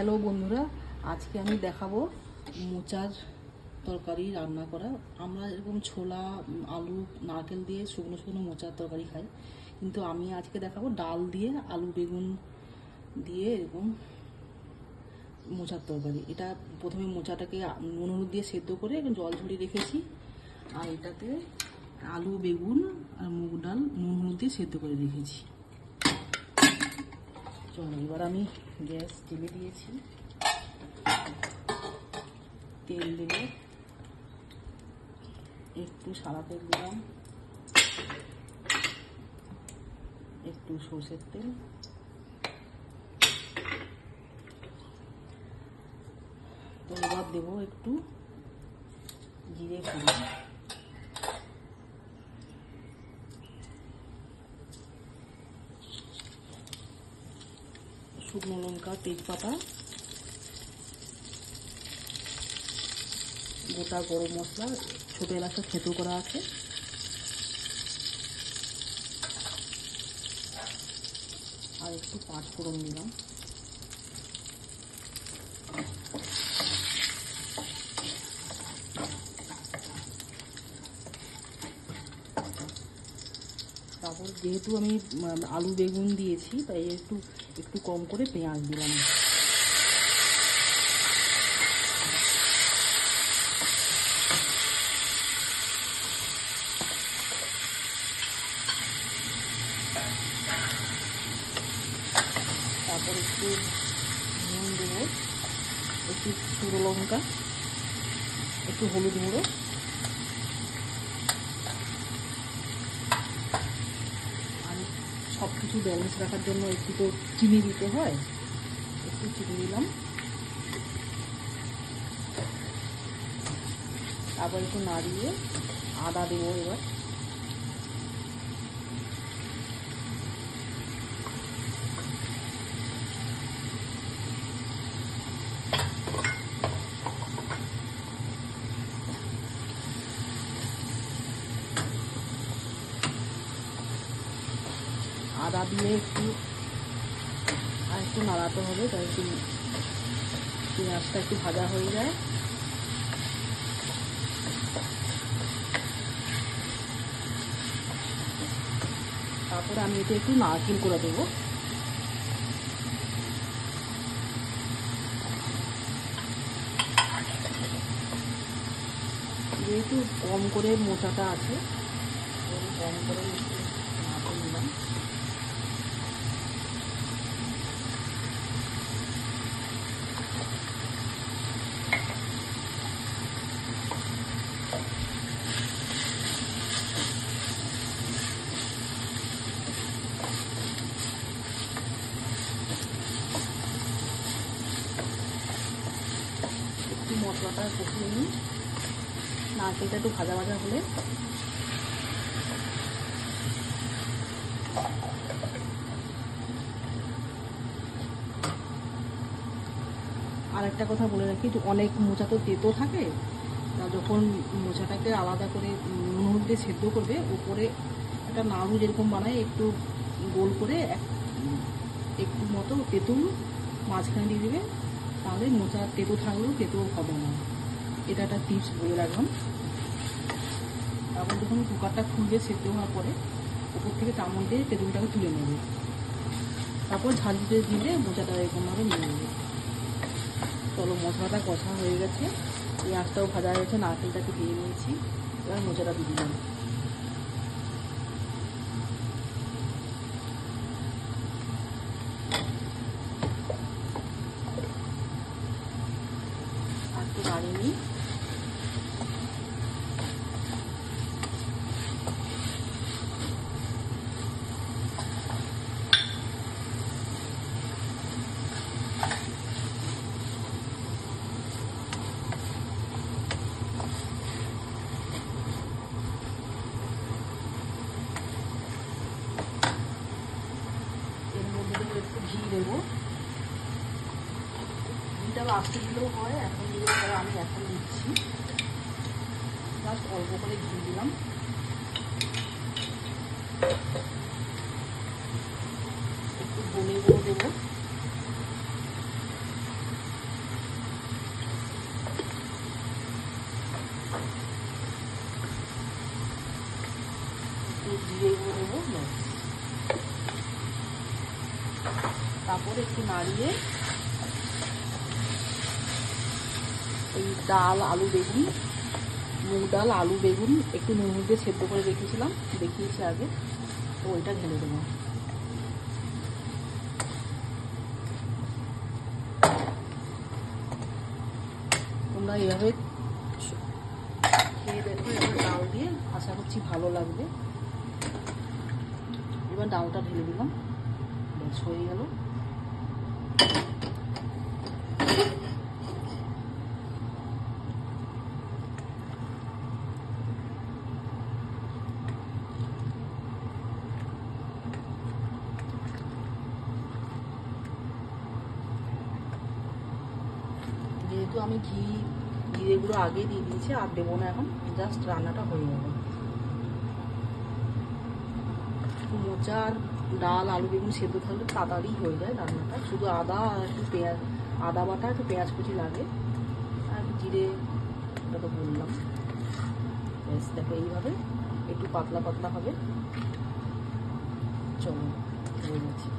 Hello বন্ধুরা, আজকে আমি দেখাবো মোচার তরকারি রান্না করা। আমরা এরকম ছোলা, আলু, নারকেল দিয়ে শুকনো শুকনো মোচার তরকারি খাই, কিন্তু আমি আজকে দেখাবো ডাল দিয়ে আলু বেগুন দিয়ে এরকম মোচার তরকারি। এটা প্রথমে মোচাটাকে নুন হলুদ দিয়ে সেদ্ধ করে জল ঝরিয়ে রেখেছি, আর এটাতে আলু বেগুন আর মুগ ডাল নুন হলুদ দিয়ে সেদ্ধ করে রেখেছি। চলো, এবার আমি গ্যাস জ্বেলে দিয়েছি, তেল দেব, একটু সাদা তেল দিলাম, একটু সর্ষের তেল, তো এবার দেবো একটু জিরে ফোড়ন, শুকনো লঙ্কা, তেজপাতা, গোটা গরম মশলা, ছোটো এলাচটা থেতো করা আছে, আর একটু পাঁচ ফোড়ন দিলাম। তারপর যেহেতু আমি আলু বেগুন দিয়েছি, তাই একটু একটু কম করে পেঁয়াজ দিলাম। তারপর একটু নুন দেবো, একটু শুকনো লঙ্কা, একটু হলুদ গুঁড়ো, আর সব কিছু ব্যালেন্স রাখার জন্য একটু তো চিনি দিতে হয়, একটু চিনি দিলাম। তারপর একটু নাড়িয়ে আদা দেবো এবার। আদা দিয়ে একটু আর একটু নাড়াতে হবে, তাই একটু পেঁয়াজটা একটু ভাজা হয়ে যায়। তারপরে আমি এতে একটু নারকেল করে দেবো। যেহেতু কম করে মোচাটা আছে, কম করে একটু নারকেল দিলাম। একটু মশলাটা কষিয়ে নিই, নারকেলটা একটু ভাজা ভাজা হলে আর একটা কথা বলে রাখি, যে অনেক মোচা তো তেতো থাকে, তা যখন মোচাটাকে আলাদা করে নুন হলুদ দিয়ে সেদ্ধ করবে, উপরে একটা নাড়ু যেরকম বানায় একটু গোল করে একটু মতো তেঁতুল মাঝখানে দিয়ে দেবে, তাহলে মোচা তেতো থাকলেও তেতো হবে না। এটা একটা টিপস বলে রাখলাম। তারপর যখন কুকারটা খুলবে সেদ্ধ হওয়ার পরে, উপর থেকে চামচ দিয়ে তেঁতুলটাকে তুলে নেবে, তারপর ঝাল দিলে মোচাটা এরকমভাবে নিয়ে নেবে। চলো, মশলাটা কষা হয়ে গেছে, পেঁয়াজটাও ভাজা হয়েছে, নারকেলটাকে দিয়ে নিয়েছি, এবার মোচাটা দিয়ে দিলাম। আর একটু নাড়িয়ে নিই। একটু ঘি দেবো, ঘিটা লাস্টে দিলেও হয়, এখন দিলেও হয়, আমি এখন দিচ্ছি। জাস্ট অল্প করে ঘি দিলাম। একটু ধনে গুঁড়ো দেবো, তারপরে একটু নাড়িয়ে এই ডাল, আলু, বেগুন, মুগ ডাল, আলু, বেগুন একটু নুন দিয়ে সেদ্ধ করে রেখেছিলাম, দেখিয়েছি আগে, তো ওইটা ঢেলে দেবো। তোমরা এভাবে খেয়ে দেখো, এবার ডাল দিয়ে আশা করছি ভালো লাগবে। এবার ডালটা ঢেলে দিলাম, ব্যাস হয়ে গেল। যেহেতু আমি জিরেগুলো আগে দিয়ে দিয়েছি, আর দেবো না এখন, জাস্ট রান্নাটা হয়ে যাবে। মোচা আর ডাল, আলু, বেগুন সেদ্ধ থাকলে তাড়াতাড়ি হয়ে যায় রান্নাটা। শুধু আদা আর একটু পেঁয়াজ, আদা বাটা একটু পেঁয়াজ কুচি লাগে, আর জিরে, ওটা তো বললাম। ব্যাস দেখো এইভাবে একটু পাতলা পাতলা হবে। চলো হয়ে গেছে।